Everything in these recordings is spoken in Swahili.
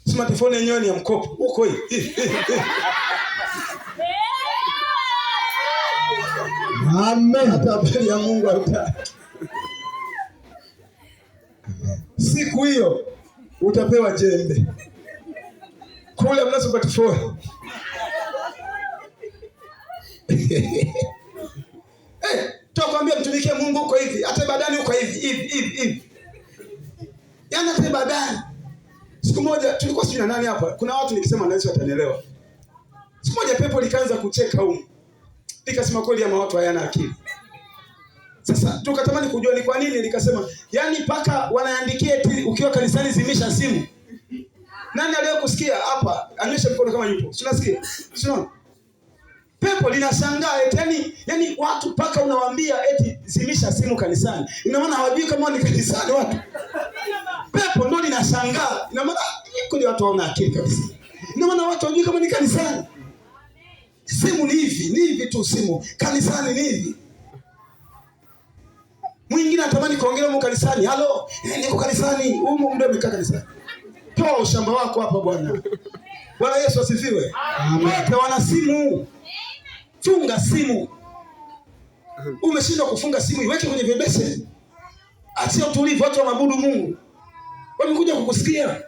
Smartphone yenyewe ni ya mkopo. Uko hii. Amen. Hata mbele ya Mungu hata. Siku hiyo utapewa jembe. Kule mna smartphone. Tukwambia mtumikie Mungu huko hivi, hata ibadani huko hivi. Yaani hata ibadani. Siku moja tulikuwa sisi na nani hapa? Kuna watu nikisema na Yesu watanielewa. Siku moja pepo likaanza kucheka huko. Likasema kweli ama watu hayana akili. Sasa tukatamani kujua ni kwa nini, likasema yani paka wanaandikia eti ukiwa kanisani zimisha simu. Nani aliyokusikia hapa? Anyesha mkono kama yupo. Unasikia? Unaona? Pepo linashangaa eti yani watu paka unawaambia eti zimisha simu kanisani. Ina maana hawajui kama ni kanisani watu. Pepo ndo linashangaa. Ina maana kweli watu hawana akili kabisa. Ina maana watu hawajui kama ni kanisani. Simu ni hivi tu simu. Kanisani ni hivi. Mwingine anatamani kuongelea huko kanisani. Halo, niko kanisani. Huko ndio umekaa kanisani. Toa ushamba wako hapa bwana. Bwana Yesu asifiwe. Wote wana simu. Funga simu. Umeshindwa kufunga simu, iweke kwenye vibeseni. Achia utulivu, watu waabudu Mungu. Wamekuja kukusikia.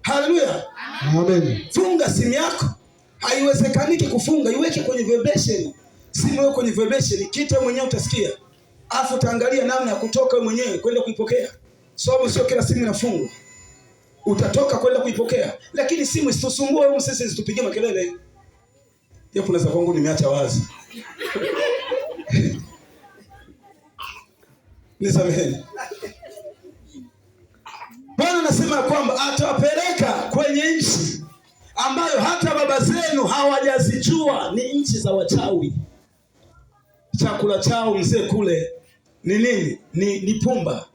Haleluya. Amen. Funga simu yako. Haiwezekaniki kufunga, iweke kwenye vibeseni. Simu yako kwenye vibeseni, kita mwenyewe utasikia. Afu utaangalia namna ya kutoka wewe mwenyewe kwenda kuipokea. Sababu sio kila simu inafungwa. Utatoka kwenda kuipokea. Lakini simu isitusumbue wewe, sisi situpigie makelele. Yapo unaweza kwangu nimeacha wazi. Nisameheni. Bwana anasema kwamba atawapeleka kwenye nchi ambayo hata baba zenu hawajazijua, ni nchi za wachawi. Chakula chao mzee kule ni nini? Ni pumba.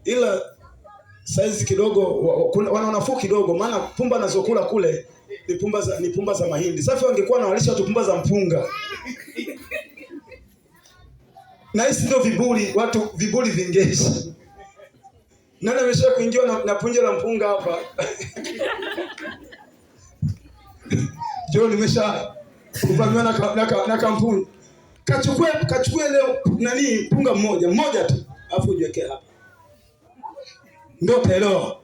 Ila saizi kidogo wana nafuu kidogo, maana pumba nazokula kule ni pumba za mahindi. Sasa wangekuwa na walisha watu pumba za mpunga. Na hizi ndio vibuli vingeshi. Nani amesha kuingiwa na punje la mpunga hapa? Jo nimesha kuvamiwa na kampuni. Kachukue leo nani mpunga mmoja tu. Alafu ujiweke hapa. Ndio taelewa.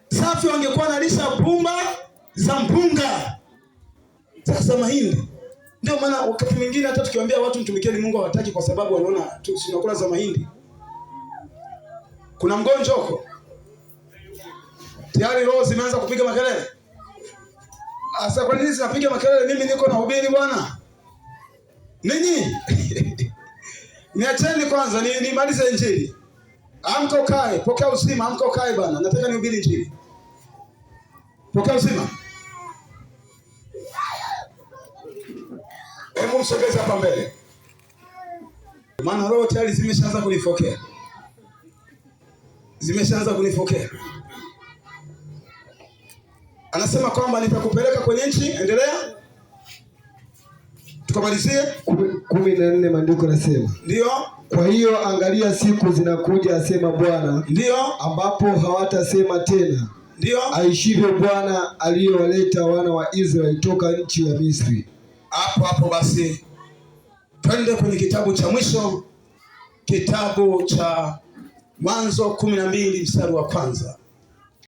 Safi wangekuwa nalisha pumba za mpunga. Sasa mahindi. Ndio maana wakati mwingine hata tukiwaambia watu mtumikieni Mungu hawataki kwa sababu wanaona tunakula za mahindi. Kuna mgonjwa huko. Tayari roho zimeanza kupiga makelele. Asa kwa nini zinapiga makelele? Mimi niko na hubiri bwana. Nini? Niacheni kwanza nimalize injili. Amka ukae, pokea uzima, amka ukae bwana. Nataka nihubiri injili. Pokea uzima. Hebu msogeze hapa mbele. Maana roho tayari zimeshaanza kunifokea. Anasema kwamba nitakupeleka kwenye nchi, endelea. Tukamalizie 14 maandiko nasema. Ndio. Kwa hiyo angalia siku zinakuja asema Bwana. Ndio. Ambapo hawatasema tena. Ndio. Aishivyo Bwana aliyowaleta wana wa Israeli toka nchi ya Misri. Hapo basi. Twende kwenye kitabu cha mwisho. Kitabu cha Mwanzo 12 mstari wa kwanza.